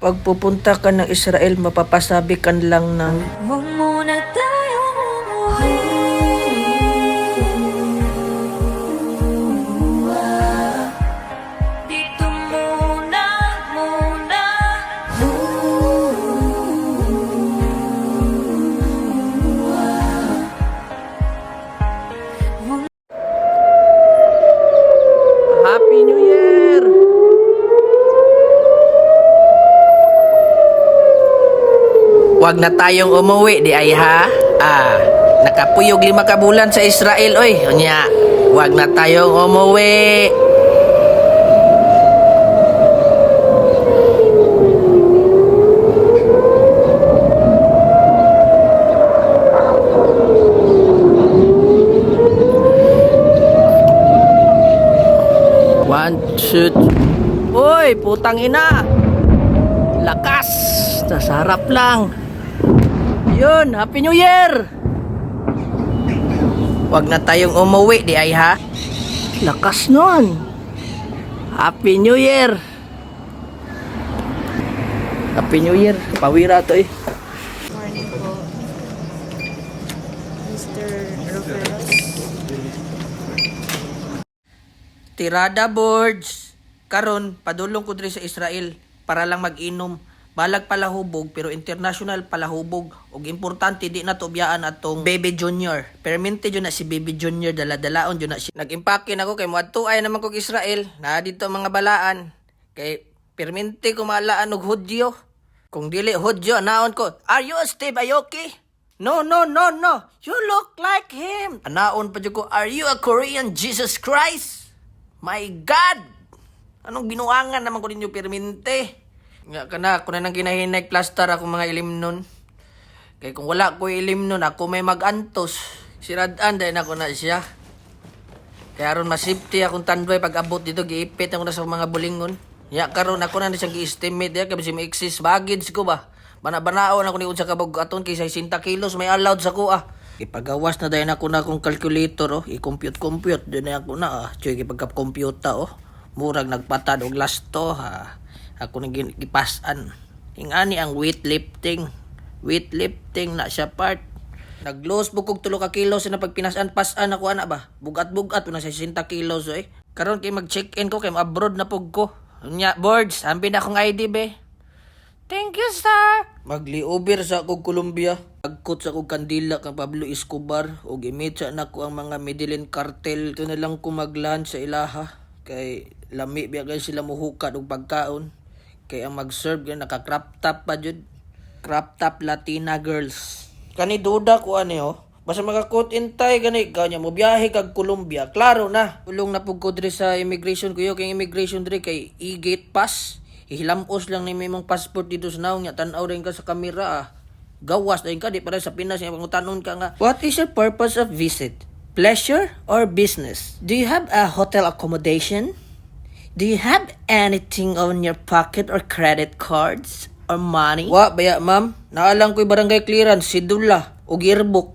Pag pupunta ka ng Israel, mapapasabi ka lang ng Huwag muna tayong umuwi. Dito muna. Happy New Year! Wag na tayong umuwi, di ay ha? Nakapuyog 5 ka bulan sa Israel, oy. Unya, wag na tayong umuwi. One, shoot. Uy, putang ina. Lakas. Nasarap lang. Yun, Happy New Year. Wag na tayong umuwi, di ay ha? Lakas nun. Happy New Year. Happy New Year. Pawira to eh. Morning po, Mr. Roferos. Tirada boards. Karon padulong ko diri sa Israel para lang mag-inom. Balag palahubog pero international palahubog ug importante di na to biyaan atong Baby Junior. Permente jud na si Baby Junior, dala-dalaon jud na siya. Nag-impake nako kay moadto ay naman kog Israel. Na dito mga balaan kay permente ko maalaan og Hudyo. Kung dili Hudyo naon ko, "Are you Steve Aoki?" No. You look like him. Anaon pa jud ko, "Are you a Korean Jesus Christ?" My God! Anong binuangan naman ko ninyo permente? Nga kana, ako na nang kinahinay plaster ako mga ilim nun. Kaya kung wala ko ilim nun, ako may mag-antos. Siradaan dahil ako na siya. Kaya aron masipti akong tandoy pag abot dito, giipit ako na sa mga bulingon. Ya karon ako na siyang gi-estimate ya, kasi may excess baggage ko ba. Bana-banaon ako ni unsa ka bag-aton kay 60 kilos may allowed sa ko ah. Ipagawas na dahil ako na akong calculator oh, i-compute din na ako na ah. Choy pagka-computer oh. Murag nagpatad og lasto ha. Ako nang gipasan. Ingani ang weightlifting. Weightlifting na siya part. Nag-lose bukog 3 ka kilos na pagpinasan-pasan ako ana ba. Bugat-bugat na 60 kilos eh. Karon kay mag-check-in ko kay abroad na pug ko. Nya boards, ambi na akong ID be. Thank you, sir. Magli-over sa akong Colombia. Agkot sa akong kandila kang Pablo Escobar o gimitsa na ko ang mga Medellin cartel. Ito na lang ko mag-lunch sa ilaha. Kay lami biya guys sila muhukad og pagkaon. Kay ang mag-serve gan naka-crop top pa jud. Crop top Latina girls. Kani duda ko ani oh. Basta maka-coat in tie gani kanya mo biyahe kag Colombia. Klaro na. Ulong na pug ko diri sa immigration kuyo kay immigration diri kay e-gate pass. Ihilamos lang ni imong passport dito sa naong nya tan-aw rin ka sa kamera ah. Gawas din ka di para sa Pinas nga pangutanon ka nga. What is your purpose of visit? Pleasure or business? Do you have a hotel accommodation? Do you have anything on your pocket or credit cards or money? Wa baya ma'am, naalang ko'y barangay clearance, sidula o yearbook.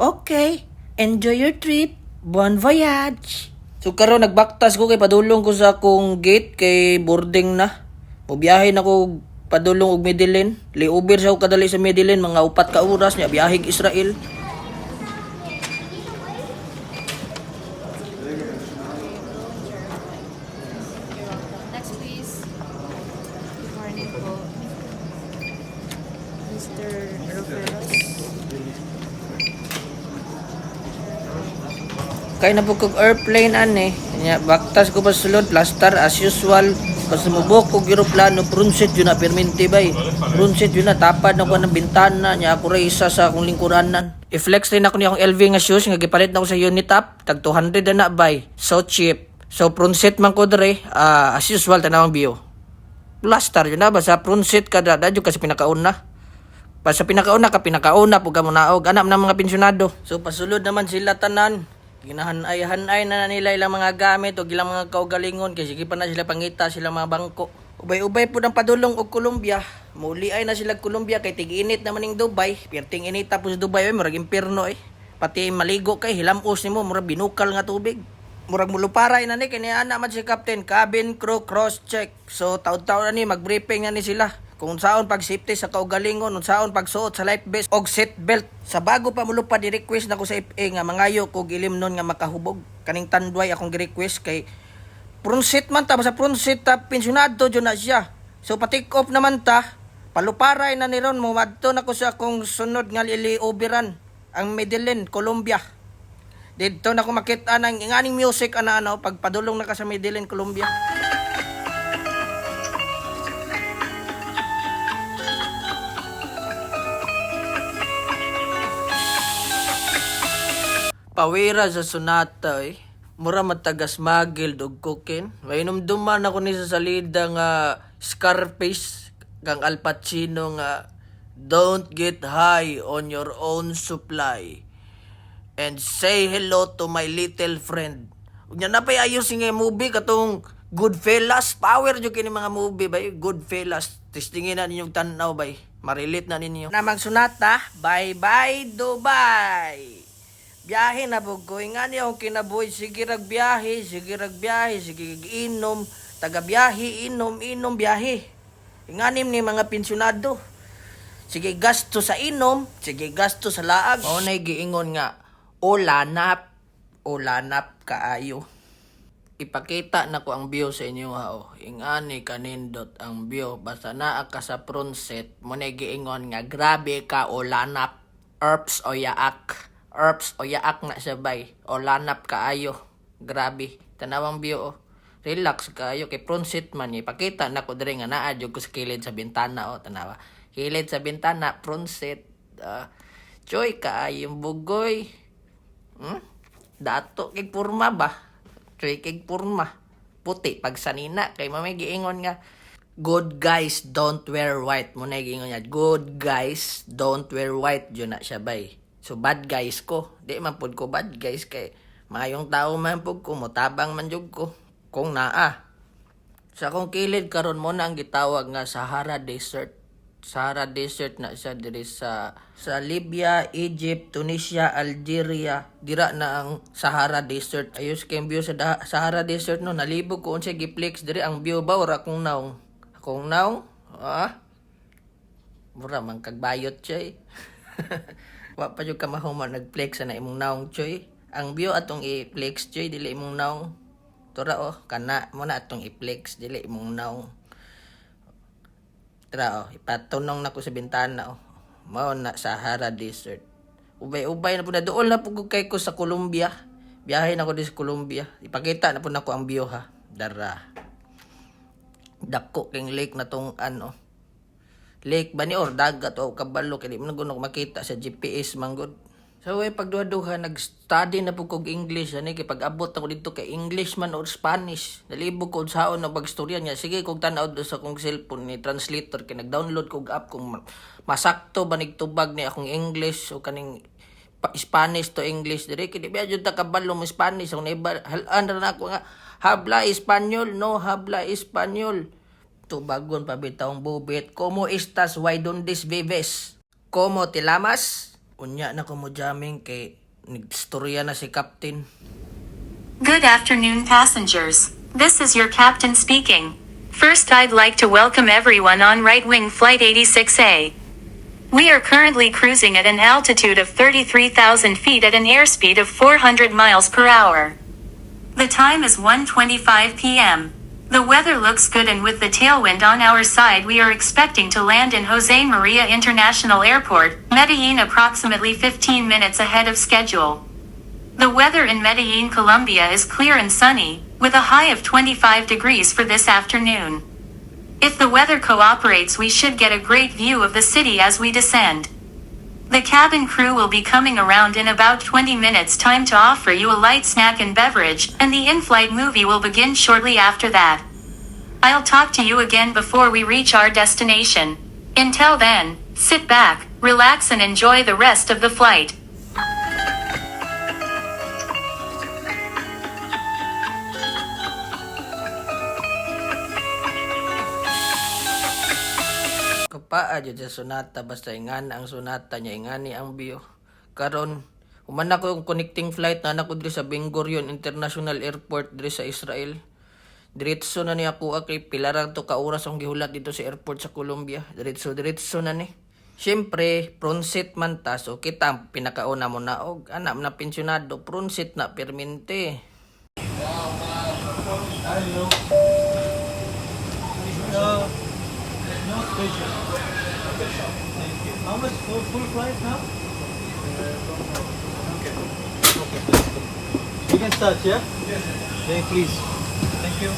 Okay, enjoy your trip. Bon voyage. So karon nagbaktas ko kay padulong ko sa akong gate kay boarding na. Mobiyahe na ko padulong og Medellin. Layover sa ko kadali sa Medellin mga 4 ka oras nya biyahig Israel. Next, please. Good morning po, Mr. Roferos. Kaya na po kong airplane ane. Nya baktas ko pa sulod plaster as usual. Basta mubok kog eroplano prunset yun na perminti bay. Prunset yun na tapad na ko ng bintana nya ako ray isa sa akong lingkuranan. I-flex rin ako ni akong LV nga shoes nga gipalit na ko sa Unitap tag 200 na bay. So cheap. So prunset man ko dere as usual tanawang bio. Plaster yun na basta prunset ka dadyo kasi pinakauna. Basta pinakauna pug mo naog anak ng mga pensyonado. So pasulod naman sila tanan. Ginahanay-hanay na nila ilang mga gamit o ilang mga kaugalingon kasi sige pa na sila pangita sila mga bangko. Ubay-ubay po ng padulong og Colombia. Muli ay na sila Colombia kay tig-init naman ning Dubai. Perting init tapos Dubai ay murag impierno eh. Pati maligo kay hilamos nimo murag binukal nga tubig. Murag muluparay na ni kini ana man si Captain, cabin crew cross check. So taud-taud na ni mag-briefing na ni sila kung saon pag safety sa kaugalingon, unsaon pagsuot sa life vest og seat belt. Sa bago pa mulupad i-request nako sa FA nga mangayo kog ilimnon nga makahubog. Kaning tandway akong gi-request kay front seat man ta, sa front seat ta pensionado jud na siya. So pa-take off naman ta, paluparay na ni ron mo madto na ko sa akong sunod nga lilioberan ang Medellin, Colombia. Dito na ko makita ng inganing music ano pagpadulong na ka sa Medellin, Colombia. Pawira sa Sonata mura matagas magil og koken. Mainom duman ako ni sa salida nga Scarface kang Al Pacino nga don't get high on your own supply and say hello to my little friend. Unya na pay ayos nga movie katong Goodfellas, power jud kini mga movie bay, Goodfellas. Testingin na ninyong tanaw bay, marilit na ninyo. Namang Sonata, bye bye Dubai. Biyahe na po ko, ingani akong kinabuhi, sige rag biyahe, sige inom, taga biyahe, inom, biyahe. Inganim ni mga pensyonado. Sige gasto sa inom, sige gasto sa laag. O na'y giingon nga, olanap kaayo. Ipakita na ko ang view sa inyo ha o. Ingani kanindot ang view, basta naa ka sa front set, mo na'y giingon nga, grabe ka olanap, Erps o yaak na sabay. O lanap kaayo. Grabe. Tanawang view o. Relax kaayo. Kay front seat man. Ipakita na ko diri nga naa. Diyog ko sa kilid sa bintana o. Tanawa. Kilid sa bintana. Front seat. Choy kaayong bugoy. Dato kay purma ba? Choy kay purma. Puti. Pag sanina. Kay mamay giingon nga. Good guys don't wear white. Muna giingon nga. Good guys don't wear white. Diyo na siya bay. So bad guys ko, di man pud ko bad guys kay mayong tao man pud ko, motabang man jud ko kung naa. Sa akong kilid karon mo na ang gitawag nga Sahara Desert. Sahara Desert na siya diri sa Libya, Egypt, Tunisia, Algeria. Dira na ang Sahara Desert. Ayos kay view sa Sahara Desert no, nalibog ko unsa giplex diri ang view ba ora akong naong. Akong naong? Mura man kagbayot siya. Wa pa jud ka mahuman nagflex na imong naong choy. Ang view atong i-flex choy dili imong naong. Tura kana mo na atong i-flex dili imong naong. Tara ipatunong nako sa bintana Mao na Sahara Desert. Ubay-ubay na pud na dool na pud kay ko sa Colombia. Biyahe na ko sa Colombia. Ipakita na pud nako ang view ha. Dara. Dako king lake na tong lake ba ni or dagat o kabalo kay di mo naguna makita sa GPS manggod. So pagduha-duha nag-study na po kog English ani kay pag-abot ako dito kay English man or Spanish. Nalibog ko saon na pagstorya niya. Sige kog tan-aw sa kong cellphone ni translator kay nag-download kog app kung masakto ba nigtubag ni akong English o kaning Spanish to English dire kay di ba jud ta kabalo mo Spanish kung halan ra na ako nga habla Espanyol no habla Espanyol. Tubagon pa bitawng bubit. Como estas? Why don't this vives? Como te lamas? Unya na ko mo jamming kay nagstorya na si Captain. Good afternoon, passengers. This is your captain speaking. First, I'd like to welcome everyone on Right Wing Flight 86A. We are currently cruising at an altitude of 33,000 feet at an airspeed of 400 miles per hour. The time is 1:25 p.m. The weather looks good, and with the tailwind on our side, we are expecting to land in Jose Maria International Airport, Medellin, approximately 15 minutes ahead of schedule. The weather in Medellin, Colombia is clear and sunny, with a high of 25 degrees for this afternoon. If the weather cooperates, we should get a great view of the city as we descend. The cabin crew will be coming around in about 20 minutes time to offer you a light snack and beverage, and the in-flight movie will begin shortly after that. I'll talk to you again before we reach our destination. Until then, sit back, relax and enjoy the rest of the flight. Kapaa jud sa Sonata basta ingana ang Sonata niya ingani ang view. Karon Human ako yung connecting flight na ako diri sa Ben Gurion International Airport diri sa Israel. Diretso na ni ako kay pilarang to ka oras ang gihulat dito sa airport sa Colombia. Diretso na ni. Siyempre, pronsit man ta. So kita pinakauna mo na og anak na pensyonado, pronsit na permente. How much for full price now? You can start, yeah? Yes. Okay, please. Thank you.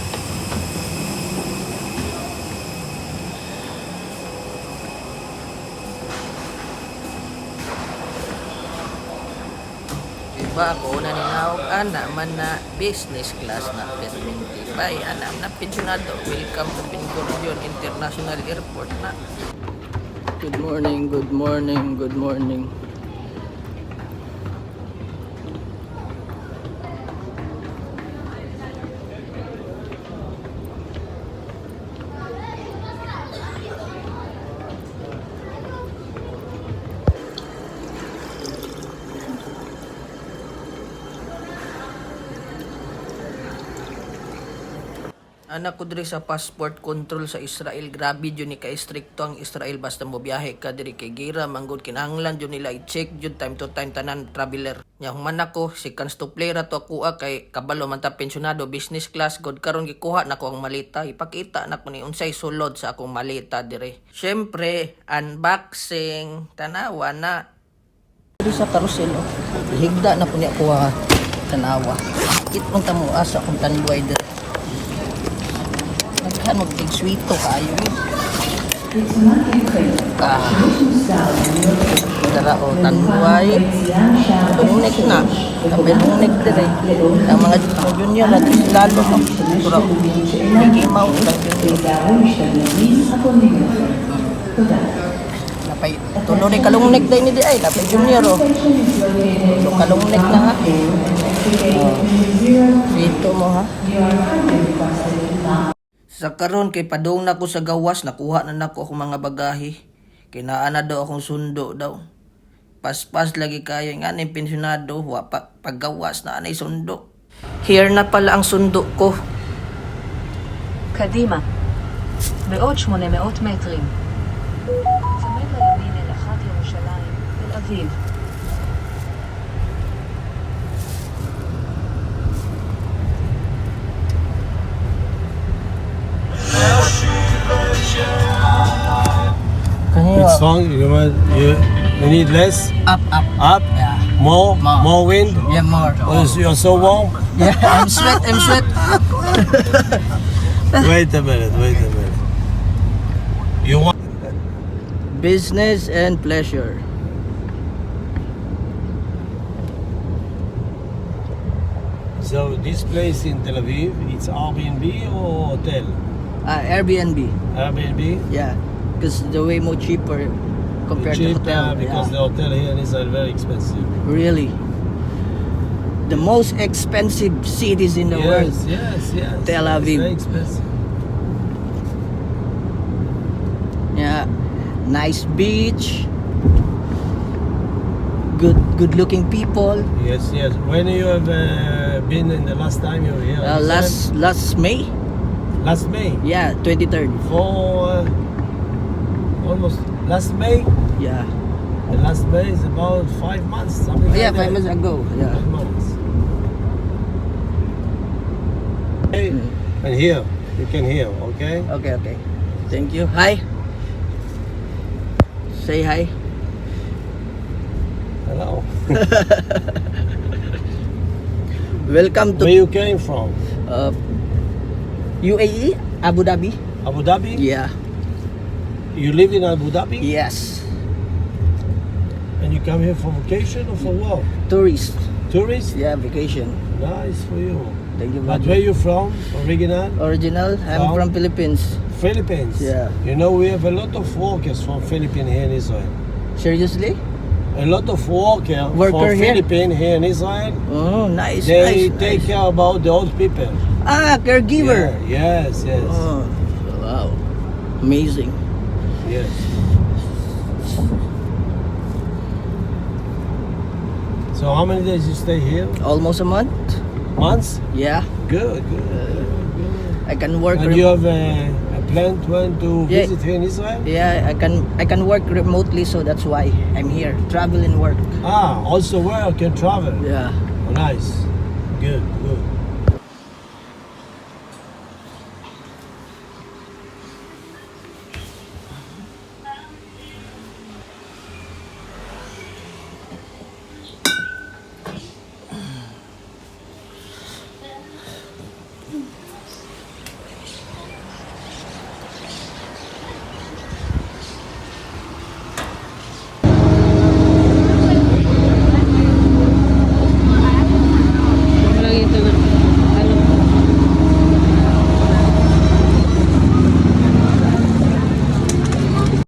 Diba ako na ninawag anak man na business class na permente. Bye, anak na pensyonado. Welcome to Ben Gurion International Airport na. Good morning, good morning, good morning. Anak ko diri sa passport control sa Israel, grabe jud ni ka stricto ang Israel basta mo biyahe ka diri kay gira manggod kinahanglan jud nila i-check jud time to time tanan traveler. Nya human ako si kans to play ra to ako kay kabalo man ta pensyonado business class god karon gikuha na ko ang malita ipakita na ko ni unsay sulod sa akong malita diri. Syempre unboxing tanawa na diri sa carousel higda na po niya kuha tanawa. Kit mong tamo asa kung tanduay diri. Naghan mag-sweeto kayo dara o tanduay bumunik na kapay bumunik dire ang mga junior at lalo mo pura higimaw lang napay tulo ni kalungnik day ni di ay napay junior o so kalungnik na ha sweeto mo ha. Sa karon kay padung na ko sa gawas, nakuha na nako akong mga bagahe. Kinaa na daw akong sundo daw. Paspas lagi kayo nga ni pensyonado, wa paggawas na anay sundo. Here na pala ang sundo ko. קדימה. בעוד 800 מטרים. צמד לימין אל אחת ירושלים, תל אביב. It's strong. You need less? Up. Up? Yeah. More? More wind? Yeah, more. Oh, you're so warm? Yeah, I'm sweat. Wait a minute. You want? Business and pleasure. So this place in Tel Aviv, it's Airbnb or hotel? Airbnb. Airbnb? Yeah, because the way more cheaper compared Cheap, to hotel. because the hotel here in Israel very expensive. Really, the most expensive cities in the world. Yes. Tel It's Aviv. very expensive. Yeah, nice beach. Good-looking people. Yes. When you have been in the last time you were here? in Israel? Last May. Last May. Yeah, 23rd. For almost last May. Yeah. The last May is about 5 months. Something like that. 5 months ago. Yeah. 5 months. Okay. And here, you can hear, okay? Okay. Thank you. Hi. Say hi. Hello. Welcome to Where you came from? UAE, Abu Dhabi. Abu Dhabi? Yeah. You live in Abu Dhabi? Yes. And you come here for vacation or for work? Tourist. Tourist? Yeah, vacation. Nice for you. Thank you. But very where much. you from? Original? Original. I'm From? from Philippines. Philippines? Yeah. You know we have a lot of workers from Philippines here in Israel. Seriously? A lot of worker Worker from here? Philippines here in Israel. Oh, nice. They nice, take nice. care about the old people. Caregiver. Yeah, yes. Oh, wow. Amazing. Yes. So So how many days you stay here? Almost a month. Months? Yeah. Good, good. I can work. And you have a plan to Yeah. visit here in Israel? Yeah, I can work remotely, so that's why I'm here. Travel and work. Ah, also work and travel. Yeah. Oh, nice. Good, good.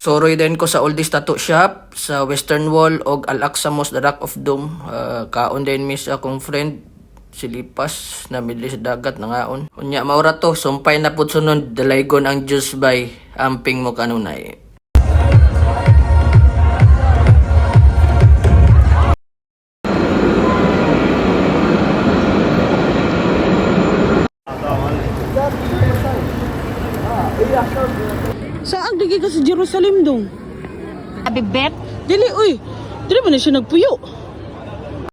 Soroy din ko sa oldest tattoo shop sa Western Wall og Al-Aqsa Mosque, the Rock of Doom. Kaon din mi sa akong friend si Lipas na midli sa dagat nangaon. Unya maura to, sumpay na pud sunod dalaygon ang Diyos bay amping mo kanunay. Saan digi ka sa Jerusalem dong? Abibet? Dili, uy. Dili man na siya nagpuyo.